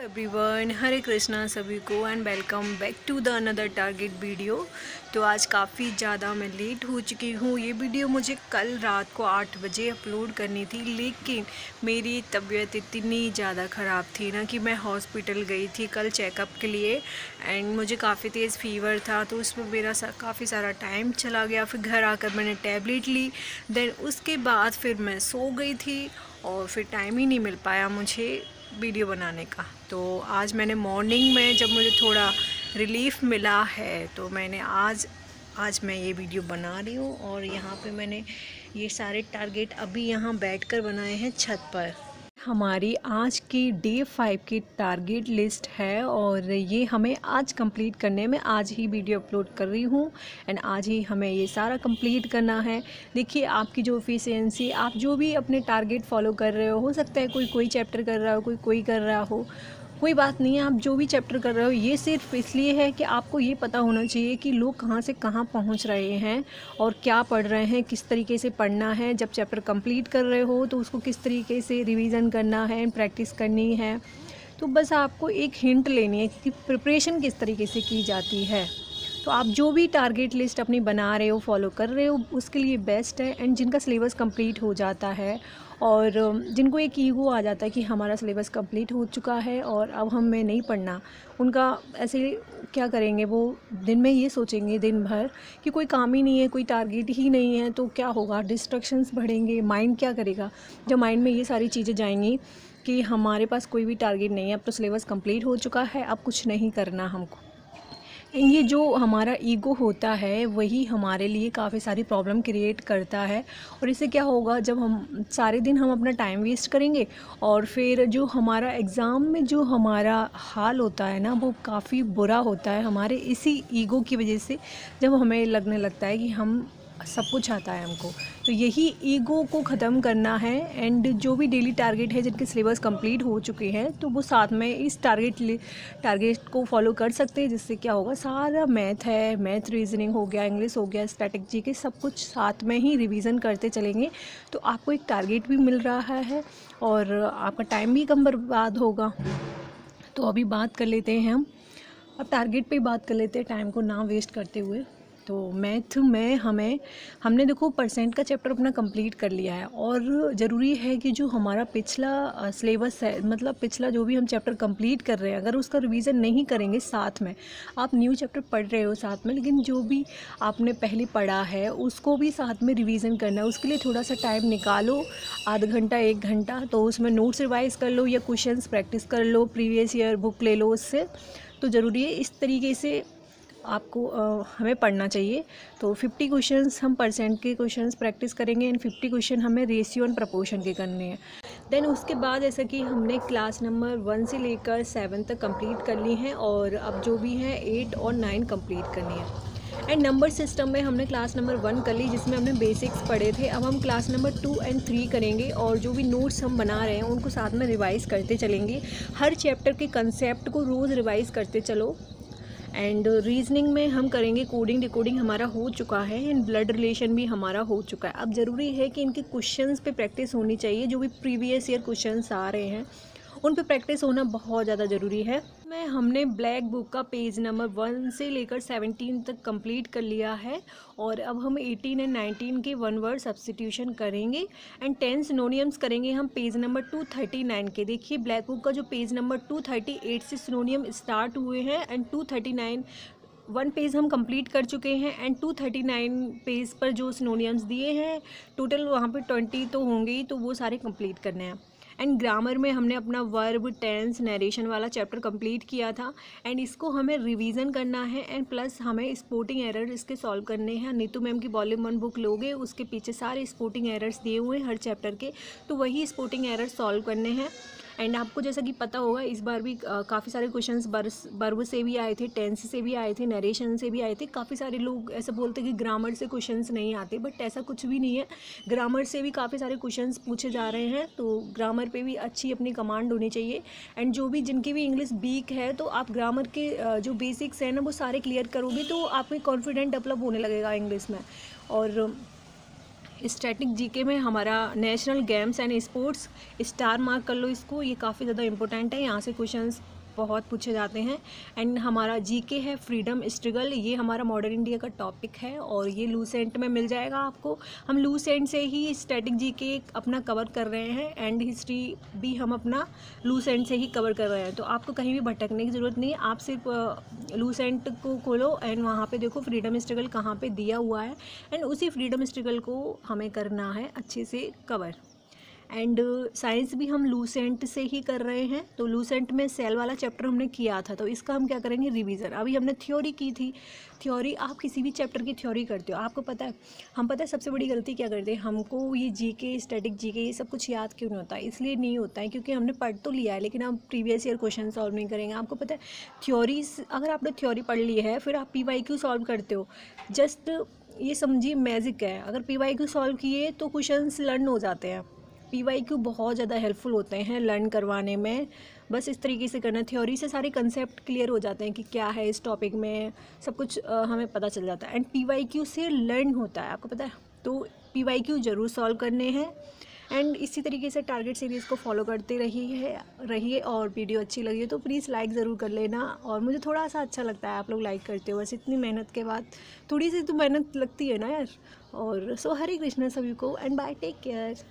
Everyone, हरे कृष्णा सभी को and welcome back to the another target video. तो आज काफ़ी ज़्यादा मैं लेट हो चुकी हूँ। ये वीडियो मुझे कल रात को 8 बजे अपलोड करनी थी, लेकिन मेरी तबीयत इतनी ज़्यादा ख़राब थी ना कि मैं हॉस्पिटल गई थी कल चेकअप के लिए। एंड मुझे काफ़ी तेज़ फीवर था, तो उसमें मेरा काफ़ी सारा टाइम चला गया। फिर घर आकर मैंने टैबलेट ली, देन उसके बाद फिर मैं सो गई थी और फिर टाइम ही नहीं मिल पाया मुझे वीडियो बनाने का। तो आज मैंने मॉर्निंग में जब मुझे थोड़ा रिलीफ मिला है तो मैंने आज मैं ये वीडियो बना रही हूँ। और यहाँ पे मैंने ये सारे टारगेट अभी यहाँ बैठकर बनाए हैं छत पर। हमारी आज की डे 5 की टारगेट लिस्ट है और ये हमें आज कंप्लीट करने में आज ही वीडियो अपलोड कर रही हूँ एंड आज ही हमें ये सारा कंप्लीट करना है। देखिए, आपकी जो एफिशिएंसी, आप जो भी अपने टारगेट फॉलो कर रहे हो सकता है कोई चैप्टर कर रहा हो, कोई कर रहा हो, कोई बात नहीं है। आप जो भी चैप्टर कर रहे हो, ये सिर्फ इसलिए है कि आपको ये पता होना चाहिए कि लोग कहाँ से कहाँ पहुँच रहे हैं और क्या पढ़ रहे हैं, किस तरीके से पढ़ना है। जब चैप्टर कंप्लीट कर रहे हो तो उसको किस तरीके से रिवीजन करना है, प्रैक्टिस करनी है। तो बस आपको एक हिंट लेनी है कि प्रिपरेशन किस तरीके से की जाती है। तो आप जो भी टारगेट लिस्ट अपनी बना रहे हो, फॉलो कर रहे हो, उसके लिए बेस्ट है। एंड जिनका सिलेबस कंप्लीट हो जाता है और जिनको एक ईगो आ जाता है कि हमारा सिलेबस कंप्लीट हो चुका है और अब हमें नहीं पढ़ना, उनका ऐसे क्या करेंगे, वो दिन में ये सोचेंगे दिन भर कि कोई काम ही नहीं है, कोई टारगेट ही नहीं है, तो क्या होगा, डिस्ट्रैक्शंस बढ़ेंगे। माइंड क्या करेगा जब माइंड में ये सारी चीज़ें जाएंगी कि हमारे पास कोई भी टारगेट नहीं है, अब तो सिलेबस कंप्लीट हो चुका है, अब कुछ नहीं करना हमको। ये जो हमारा ईगो होता है वही हमारे लिए काफ़ी सारी प्रॉब्लम क्रिएट करता है। और इससे क्या होगा, जब हम सारे दिन हम अपना टाइम वेस्ट करेंगे और फिर जो हमारा एग्ज़ाम में जो हमारा हाल होता है ना, वो काफ़ी बुरा होता है हमारे इसी ईगो की वजह से। जब हमें लगने लगता है कि हम सब कुछ आता है हमको, तो यही ईगो को ख़त्म करना है। एंड जो भी डेली टारगेट है, जिनके सिलेबस कंप्लीट हो चुके हैं, तो वो साथ में इस टारगेट को फॉलो कर सकते हैं। जिससे क्या होगा, सारा मैथ है, मैथ रीजनिंग हो गया, इंग्लिश हो गया, स्ट्रैटेजी के सब कुछ साथ में ही रिवीजन करते चलेंगे, तो आपको एक टारगेट भी मिल रहा है और आपका टाइम भी कम बर्बाद होगा। तो अभी बात कर लेते हैं हम, अब टारगेट पे बात कर लेते हैं टाइम को ना वेस्ट करते हुए। तो मैथ में हमने देखो परसेंट का चैप्टर अपना कंप्लीट कर लिया है और ज़रूरी है कि जो हमारा पिछला सिलेबस है, मतलब पिछला जो भी हम चैप्टर कंप्लीट कर रहे हैं, अगर उसका रिवीजन नहीं करेंगे, साथ में आप न्यू चैप्टर पढ़ रहे हो साथ में, लेकिन जो भी आपने पहले पढ़ा है उसको भी साथ में रिवीजन करना है। उसके लिए थोड़ा सा टाइम निकालो, आधा घंटा 1 घंटा, तो उसमें नोट्स रिवाइज कर लो या क्वेश्चंस प्रैक्टिस कर लो, प्रीवियस ईयर बुक ले लो उससे। तो ज़रूरी है, इस तरीके से आपको हमें पढ़ना चाहिए। तो 50 क्वेश्चंस हम परसेंट के क्वेश्चंस प्रैक्टिस करेंगे एंड 50 क्वेश्चन हमें रेशियो एंड प्रपोर्शन के करने हैं। देन उसके बाद जैसा कि हमने क्लास नंबर 1 से लेकर 7 तक कंप्लीट कर ली हैं और अब जो भी है 8 और 9 कंप्लीट करनी है। एंड नंबर सिस्टम में हमने क्लास नंबर 1 कर ली, जिसमें हमने बेसिक्स पढ़े थे। अब हम क्लास नंबर 2 एंड 3 करेंगे और जो भी नोट्स हम बना रहे हैं उनको साथ में रिवाइज़ करते चलेंगे। हर चैप्टर के कंसेप्ट को रोज़ रिवाइज़ करते चलो। एंड रीजनिंग में हम करेंगे कोडिंग डिकोडिंग, हमारा हो चुका है एंड ब्लड रिलेशन भी हमारा हो चुका है। अब ज़रूरी है कि इनके क्वेश्चंस पे प्रैक्टिस होनी चाहिए। जो भी प्रीवियस ईयर क्वेश्चंस आ रहे हैं उन पे प्रैक्टिस होना बहुत ज़्यादा ज़रूरी है। में हमने ब्लैक बुक का पेज नंबर 1 से लेकर 17 तक कंप्लीट कर लिया है और अब हम 18 एंड 19 के 1 वर्ड सब्स्टिट्यूशन करेंगे एंड 10 सिनोनियम्स करेंगे हम पेज नंबर 239 के। देखिए, ब्लैक बुक का जो पेज नंबर 238 से सिनोनियम स्टार्ट हुए हैं एंड 239 1 पेज हम कंप्लीट कर चुके हैं एंड 239 पेज पर जो सिनोनियम्स दिए हैं टोटल वहाँ पे 20 तो होंगे ही, तो वो सारे कंप्लीट करने हैं। एंड ग्रामर में हमने अपना वर्ब, टेंस, नरेशन वाला चैप्टर कंप्लीट किया था एंड इसको हमें रिवीजन करना है एंड प्लस हमें स्पोर्टिंग एरर इसके सॉल्व करने हैं। नीतू मैम की वॉल्यूम 1 बुक लोगे, उसके पीछे सारे स्पोर्टिंग एरर्स दिए हुए हैं हर चैप्टर के, तो वही स्पोर्टिंग एरर सॉल्व करने हैं। एंड आपको जैसा कि पता होगा, इस बार भी काफ़ी सारे क्वेश्चंस वर्ब से भी आए थे, टेंस से भी आए थे, नरेशन से भी आए थे। काफ़ी सारे लोग ऐसा बोलते हैं कि ग्रामर से क्वेश्चंस नहीं आते, बट ऐसा कुछ भी नहीं है। ग्रामर से भी काफ़ी सारे क्वेश्चंस पूछे जा रहे हैं, तो ग्रामर पे भी अच्छी अपनी कमांड होनी चाहिए। एंड जो भी जिनकी भी इंग्लिश वीक है, तो आप ग्रामर के जो बेसिक्स हैं ना, वो सारे क्लियर करोगे तो आपको कॉन्फिडेंट डेवलप होने लगेगा इंग्लिश में। और स्टैटिक जीके में हमारा national games and sports, star mark कर लो इसको, ये काफ़ी ज़्यादा इंपॉर्टेंट है। यहाँ से क्वेश्चंस बहुत पूछे जाते हैं। एंड हमारा जीके है फ्रीडम स्ट्रगल, ये हमारा मॉडर्न इंडिया का टॉपिक है और ये लूसेंट में मिल जाएगा आपको। हम लूसेंट से ही स्टैटिक जीके अपना कवर कर रहे हैं एंड हिस्ट्री भी हम अपना लूसेंट से ही कवर कर रहे हैं। तो आपको कहीं भी भटकने की ज़रूरत नहीं है, आप सिर्फ लूसेंट को खोलो एंड वहाँ पे देखो फ्रीडम स्ट्रगल कहाँ पे दिया हुआ है एंड उसी फ्रीडम स्ट्रगल को हमें करना है अच्छे से कवर। एंड साइंस भी हम लूसेंट से ही कर रहे हैं। तो लूसेंट में सेल वाला चैप्टर हमने किया था, तो इसका हम क्या करेंगे, रिवीजन। अभी हमने थ्योरी की थी। थ्योरी, आप किसी भी चैप्टर की थ्योरी करते हो, आपको पता है सबसे बड़ी गलती क्या करते हैं, हमको ये जीके स्टैटिक जीके ये सब कुछ याद क्यों नहीं होता है। इसलिए नहीं होता है क्योंकि हमने पढ़ तो लिया है लेकिन हम प्रीवियस ईयर क्वेश्चन सॉल्व नहीं करेंगे। आपको पता है थ्योरी, अगर आपने थ्योरी पढ़ ली है फिर आप PYQ सॉल्व करते हो, जस्ट ये समझिए मैजिक है। अगर PYQ सॉल्व किए तो क्वेश्चंस लर्न हो जाते हैं। PYQ बहुत ज़्यादा हेल्पफुल होते हैं लर्न करवाने में। बस इस तरीके से करना, थ्योरी से सारे कंसेप्ट क्लियर हो जाते हैं कि क्या है इस टॉपिक में, सब कुछ हमें पता चल जाता है। एंड PYQ से लर्न होता है, आपको पता है। तो PYQ ज़रूर सॉल्व करने हैं एंड इसी तरीके से टारगेट सीरीज़ को फॉलो करते रहिए। और वीडियो अच्छी लगी तो प्लीज़ लाइक ज़रूर कर लेना। और मुझे थोड़ा सा अच्छा लगता है आप लोग लाइक करते हो, बस इतनी मेहनत के बाद थोड़ी सी तो मेहनत लगती है ना यार। और सो हरे कृष्णा सभी को एंड बाय, टेक केयर।